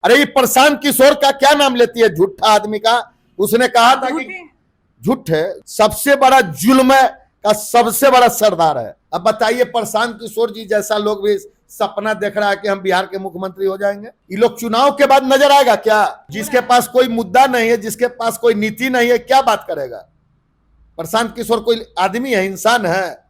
अरे ये प्रशांत किशोर का क्या नाम लेती है, झूठा आदमी का। उसने कहा था कि झूठ है, सबसे बड़ा जुल्म का सबसे बड़ा सरदार है। अब बताइए, प्रशांत किशोर जी जैसा लोग भी सपना देख रहा है कि हम बिहार के मुख्यमंत्री हो जाएंगे। ये लोग चुनाव के बाद नजर आएगा क्या? जिसके पास कोई मुद्दा नहीं है, जिसके पास कोई नीति नहीं है, क्या बात करेगा? प्रशांत किशोर कोई आदमी है, इंसान है?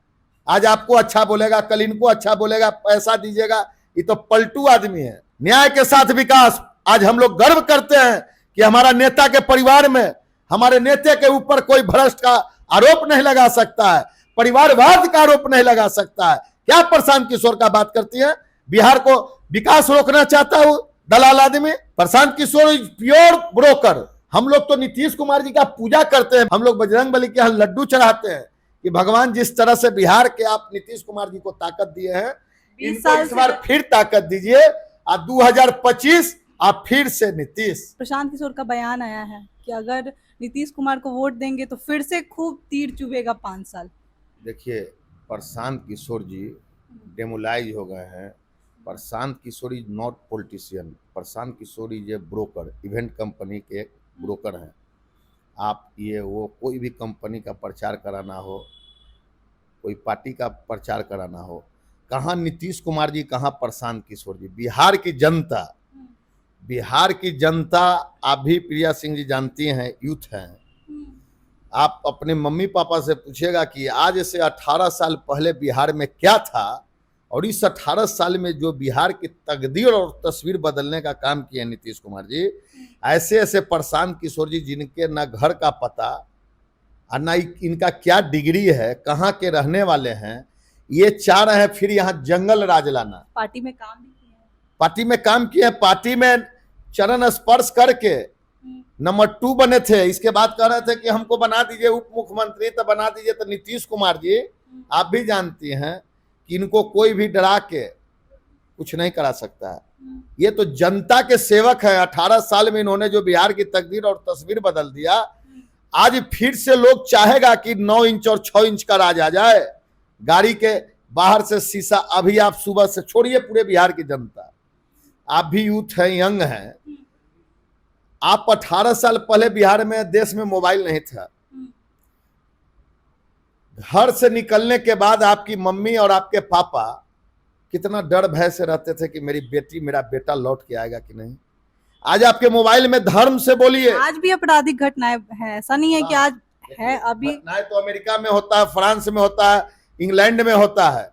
आज आपको अच्छा बोलेगा, कल इनको अच्छा बोलेगा, पैसा दीजिएगा। ये तो पलटू आदमी है। न्याय के साथ विकास। आज हम लोग गर्व करते हैं कि हमारा नेता के परिवार में, हमारे नेता के ऊपर कोई भ्रष्ट का आरोप नहीं लगा सकता है, परिवारवाद का आरोप नहीं लगा सकता है। क्या प्रशांत किशोर का बात करती है? बिहार को विकास रोकना चाहता हूं दलाल आदमी। प्रशांत किशोर इज प्योर ब्रोकर। हम लोग तो नीतीश कुमार जी का पूजा करते हैं, हम लोग बजरंगबली के यहाँ लड्डू चढ़ाते हैं कि भगवान जिस तरह से बिहार के आप नीतीश कुमार जी को ताकत दिए हैं, इनको इस बार फिर ताकत दीजिए। 2025 आप फिर से नीतीश। प्रशांत किशोर का बयान आया है कि अगर नीतीश कुमार को वोट देंगे तो फिर से खूब तीर चुभेगा 5 साल। देखिए, प्रशांत किशोर जी डेमोलाइज हो गए हैं। Prashant Kishor is not politician. Prashant Kishor is a broker, event company के एक ब्रोकर हैं। आप ये वो कोई भी कंपनी का प्रचार कराना हो, कोई पार्टी का प्रचार कराना हो, कहाँ नीतीश कुमार जी, कहाँ प्रशांत किशोर जी। बिहार की जनता आप भी प्रिया सिंह जी जानती हैं, यूथ हैं। आप अपने मम्मी पापा से पूछिएगा कि आज से 18 साल पहले बिहार में क्या था, और इस 18 साल में जो बिहार की तकदीर और तस्वीर बदलने का काम किया नीतीश कुमार जी। ऐसे ऐसे प्रशांत किशोर जी, जिनके ना घर का पता और ना इनका क्या डिग्री है, कहाँ के रहने वाले हैं, ये चाह रहे हैं फिर यहाँ जंगल राज लाना। पार्टी में काम भी किया है, पार्टी में चरण स्पर्श करके नंबर 2 बने थे। इसके बाद कह रहे थे कि हमको बना दीजिए उप मुख्यमंत्री, तो बना दीजिए। तो नीतीश कुमार जी, आप भी जानती हैं कि इनको कोई भी डरा के कुछ नहीं करा सकता है। ये तो जनता के सेवक है। 18 साल में इन्होंने जो बिहार की तकदीर और तस्वीर बदल दिया, आज फिर से लोग चाहेगा कि 9 इंच और 6 इंच का राज आ जाए। गाड़ी के बाहर से शीशा, अभी आप सुबह से छोड़िए पूरे बिहार की जनता, आप भी यूथ हैं, यंग हैं। आप 18 साल पहले बिहार में, देश में मोबाइल नहीं था। घर से निकलने के बाद आपकी मम्मी और आपके पापा कितना डर भय से रहते थे कि मेरी बेटी, मेरा बेटा लौट के आएगा कि नहीं। आज आपके मोबाइल में धर्म से बोलिए। आज भी आपराधिक घटनाएं हैं, ऐसा नहीं है कि आज है। अभी घटनाएं तो अमेरिका में होता है, फ्रांस में होता है, इंग्लैंड में होता है,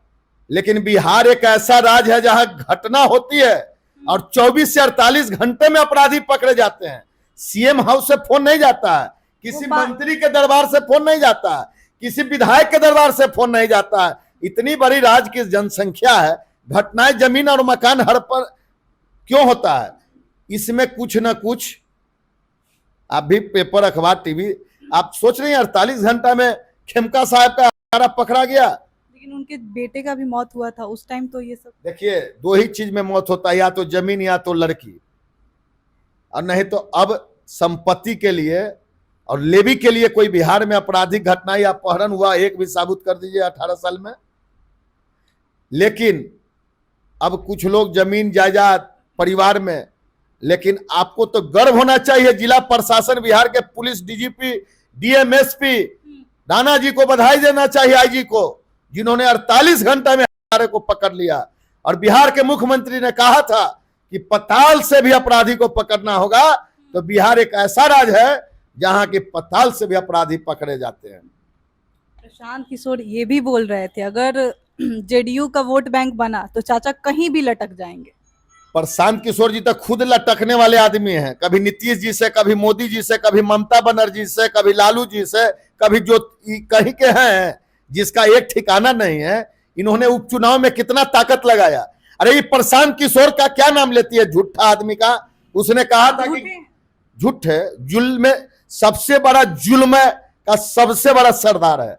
लेकिन बिहार एक ऐसा राज्य है जहां घटना होती है और 24 से 48 घंटे में अपराधी पकड़े जाते हैं। सीएम हाउस से फोन नहीं जाता है, किसी मंत्री के दरबार से फोन नहीं जाता है, किसी विधायक के दरबार से फोन नहीं जाता है। इतनी बड़ी राज्य की जनसंख्या है, घटनाएं जमीन और मकान हर पर क्यों होता है? इसमें कुछ ना कुछ, आप भी पेपर, अखबार, टीवी, आप सोच रहे हैं 48 घंटा में खेमका साहब का पकड़ा गया। लेकिन उनके बेटे का भी मौत हुआ था उस टाइम। तो ये सब देखिए, 2 ही चीज में मौत होता है, या तो जमीन या तो लड़की, और नहीं तो अब संपत्ति के लिए और लेवी के लिए कोई बिहार में आपराधिक घटना या अपहरण हुआ, एक भी साबुत कर दीजिए 18 साल में। लेकिन अब कुछ लोग जमीन जायदाद परिवार में, लेकिन आपको तो गर्व होना चाहिए। जिला प्रशासन, बिहार के police DGP, DM SP Rana ji को बधाई देना चाहिए, आईजी को, जिन्होंने 48 घंटा में को पकड़ लिया। और बिहार के मुख्यमंत्री ने कहा था कि पताल से भी अपराधी को पकड़ना होगा। तो बिहार एक ऐसा राज्य है जहां के पताल से भी अपराधी पकड़े जाते हैं। प्रशांत किशोर ये भी बोल रहे थे अगर जेडीयू का वोट बैंक बना तो चाचा कहीं भी लटक जाएंगे। प्रशांत किशोर जी तो खुद लटकने वाले आदमी हैं। कभी नीतीश जी से, कभी मोदी जी से, कभी ममता बनर्जी से, कभी लालू जी से, कभी जो कहीं के हैं जिसका एक ठिकाना नहीं है। इन्होंने उपचुनाव में कितना ताकत लगाया। अरे ये प्रशांत किशोर का क्या नाम लेती है, झूठा आदमी का। उसने कहा था कि झूठ है, जुल्म सबसे बड़ा जुल्म का सबसे बड़ा सरदार है।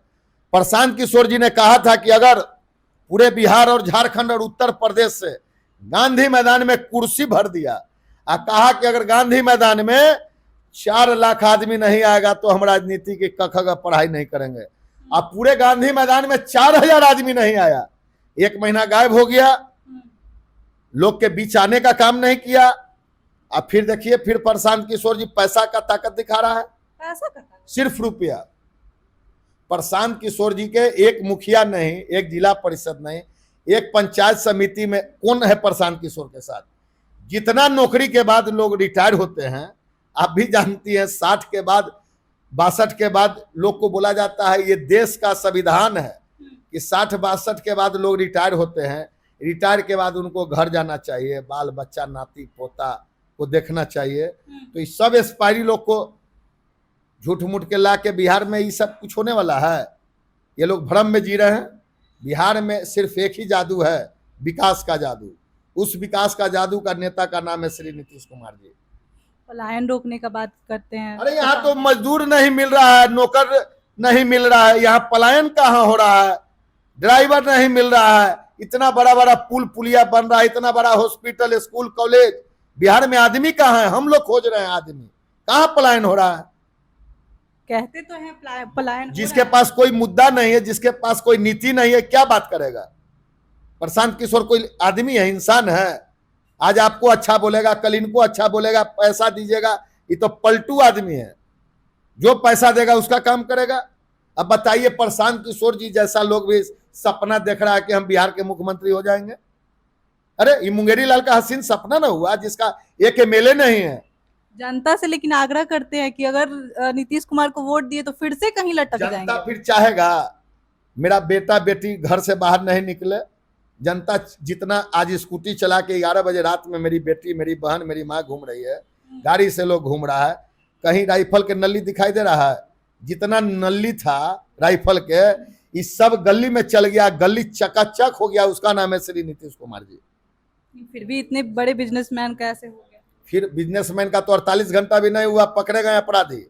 प्रशांत किशोर जी ने कहा था कि अगर पूरे बिहार और झारखंड और उत्तर प्रदेश से गांधी मैदान में कुर्सी भर दिया, कहा कि अगर गांधी मैदान में 4 लाख आदमी नहीं आएगा तो हम राजनीति की कख का पढ़ाई नहीं करेंगे। अब पूरे गांधी मैदान में 4000 आदमी नहीं आया, 1 महीना गायब हो गया, लोग के बीच आने का काम नहीं किया। अब फिर देखिए, फिर प्रशांत किशोर जी पैसा का ताकत दिखा रहा है, ऐसा करता है। सिर्फ रुपया। प्रशांत किशोर जी के एक मुखिया नहीं, एक जिला परिषद नहीं, एक पंचायत समिति में कौन है प्रशांत किशोर के साथ? जितना नौकरी के बाद लोग रिटायर होते हैं, आप भी जानती हैं, 60 के बाद 62 के बाद लोग को बोला जाता है, ये देश का संविधान है कि 60-62 के बाद लोग रिटायर होते हैं। रिटायर के बाद उनको घर जाना चाहिए, बाल बच्चा नाती पोता को देखना चाहिए। तो इस सब एक्सपायरी लोग को झूठ मूठ के ला के बिहार में ये सब कुछ होने वाला है? ये लोग भ्रम में जी रहे हैं। बिहार में सिर्फ एक ही जादू है, विकास का जादू। उस विकास का जादू का नेता का नाम है श्री नीतीश कुमार जी। पलायन रोकने का बात करते हैं। अरे यहाँ तो मजदूर नहीं मिल रहा है, नौकर नहीं मिल रहा है, यहाँ पलायन कहाँ हो रहा है? ड्राइवर नहीं मिल रहा है। इतना बड़ा बड़ा पुल पुलिया बन रहा है, इतना बड़ा हॉस्पिटल स्कूल कॉलेज, बिहार में आदमी कहाँ है? हम लोग खोज रहे हैं आदमी, कहाँ पलायन हो रहा है? कहते तो हैं पलायन। जिसके पास कोई मुद्दा नहीं है, जिसके पास कोई नीति नहीं है, क्या बात करेगा? प्रशांत किशोर कोई आदमी है, इंसान है? आज आपको अच्छा बोलेगा, कल इनको अच्छा बोलेगा, पैसा दीजिएगा। ये तो पलटू आदमी है, जो पैसा देगा उसका काम करेगा। अब बताइए, प्रशांत किशोर जी जैसा लोग भी सपना देख रहा है कि हम बिहार के मुख्यमंत्री हो जाएंगे। अरे ये मुंगेरी लाल का हसीन सपना ना हुआ, जिसका एक एमएलए नहीं है। जनता से लेकिन आग्रह करते हैं कि अगर नीतीश कुमार को वोट दिए तो फिर से कहीं लटक जाएंगे। जनता फिर चाहेगा मेरा बेटा बेटी घर से बाहर नहीं निकले। जनता जितना आज स्कूटी चला के 11 बजे रात में मेरी बेटी, मेरी बहन, मेरी माँ घूम रही है, गाड़ी से लोग घूम रहा है, कहीं राइफल के नली दिखाई दे रहा है? जितना नली था राइफल के, इस सब गली में चल गया, गली चकाचक हो गया। उसका नाम है श्री नीतीश कुमार जी। फिर भी इतने बड़े बिजनेसमैन कैसे हो गए? फिर बिजनेसमैन का तो 48 घंटा भी नहीं हुआ, पकड़े गए अपराधी।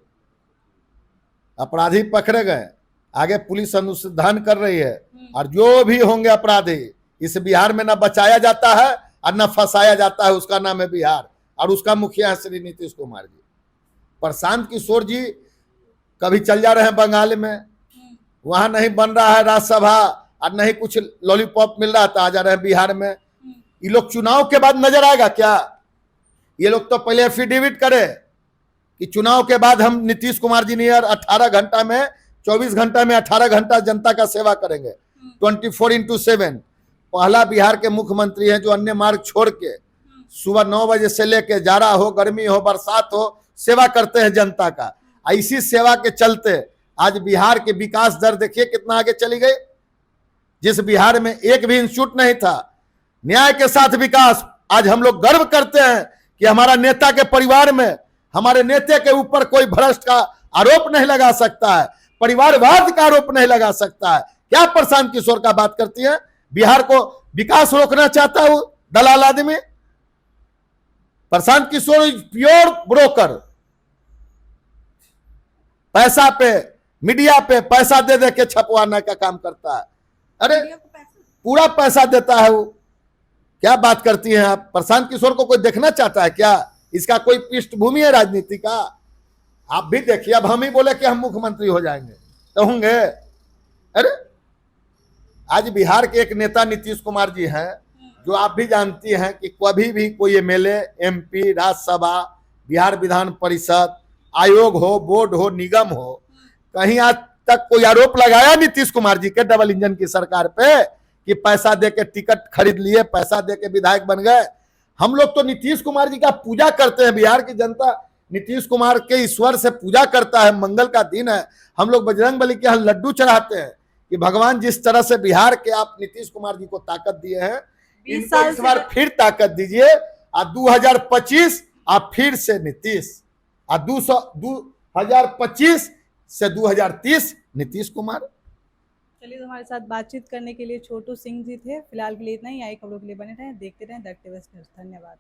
अपराधी पकड़े गए, आगे पुलिस अनुसंधान कर रही है। और जो भी होंगे अपराधी, इस बिहार में ना बचाया जाता है और ना फंसाया जाता है। उसका नाम है बिहार, और उसका मुखिया है श्री नीतीश कुमार जी। प्रशांत किशोर जी कभी चल जा रहे हैं बंगाल में, वहां नहीं बन रहा है राज्यसभा और नहीं कुछ लॉलीपॉप मिल रहा था, आ जा रहे हैं बिहार में। ये लोग चुनाव के बाद नजर आएगा क्या? ये लोग तो पहले एफिडेविट करे कि चुनाव के बाद हम नीतीश कुमार जी ने 18 घंटा में 24 घंटा में 18 घंटा जनता का सेवा करेंगे, 24x7। पहला बिहार के मुख्यमंत्री हैं जो अन्य मार्ग छोड़ के सुबह 9 बजे से लेके जाड़ा हो, गर्मी हो, बरसात हो, सेवा करते हैं जनता का। इसी सेवा के चलते आज बिहार के विकास दर देखिए कितना आगे चली गई। जिस बिहार में एक भी इंस्टीट्यूट नहीं था, न्याय के साथ विकास। आज हम लोग गर्व करते हैं कि हमारा नेता के परिवार में, हमारे नेता के ऊपर कोई भ्रष्ट का आरोप नहीं लगा सकता है, परिवारवाद का आरोप नहीं लगा सकता है। क्या प्रशांत किशोर का बात करती है? बिहार को विकास रोकना चाहता है वो दलाल आदमी। प्रशांत किशोर प्योर ब्रोकर, पैसा पे, मीडिया पे पैसा दे दे के छपवाने का काम करता है। अरे पूरा पैसा देता है वो। क्या बात करती हैं आप? प्रशांत किशोर को कोई देखना चाहता है क्या? इसका कोई पृष्ठभूमि है राजनीति का? आप भी देखिए, अब हम ही बोले कि हम मुख्यमंत्री हो जाएंगे तो होंगे? अरे आज बिहार के एक नेता नीतीश कुमार जी हैं, जो आप भी जानती हैं कि कभी भी कोई एमएलए, एमपी, राज्यसभा, बिहार विधान परिषद, आयोग हो, बोर्ड हो, निगम हो, कहीं आज तक कोई आरोप लगाया नीतीश कुमार जी के डबल इंजन की सरकार पे कि पैसा दे के टिकट खरीद लिए, पैसा दे के विधायक बन गए? हम लोग तो नीतीश कुमार जी का पूजा करते हैं। बिहार की जनता नीतीश कुमार के ईश्वर से पूजा करता है। मंगल का दिन है, हम लोग बजरंगबली के यहाँ लड्डू चढ़ाते हैं कि भगवान जिस तरह से बिहार के आप नीतीश कुमार जी को ताकत दिए हैं, इनको इस बार फिर ताकत दीजिए। 2025 आप फिर से नीतीश, 2025 से 2030 नीतीश कुमार। चलिए, हमारे साथ बातचीत करने के लिए छोटू सिंह जी थे। फिलहाल के लिए इतना ही। आई खबरों के लिए बने रहें, देखते रहें द एक्टिविस्ट न्यूज़। धन्यवाद।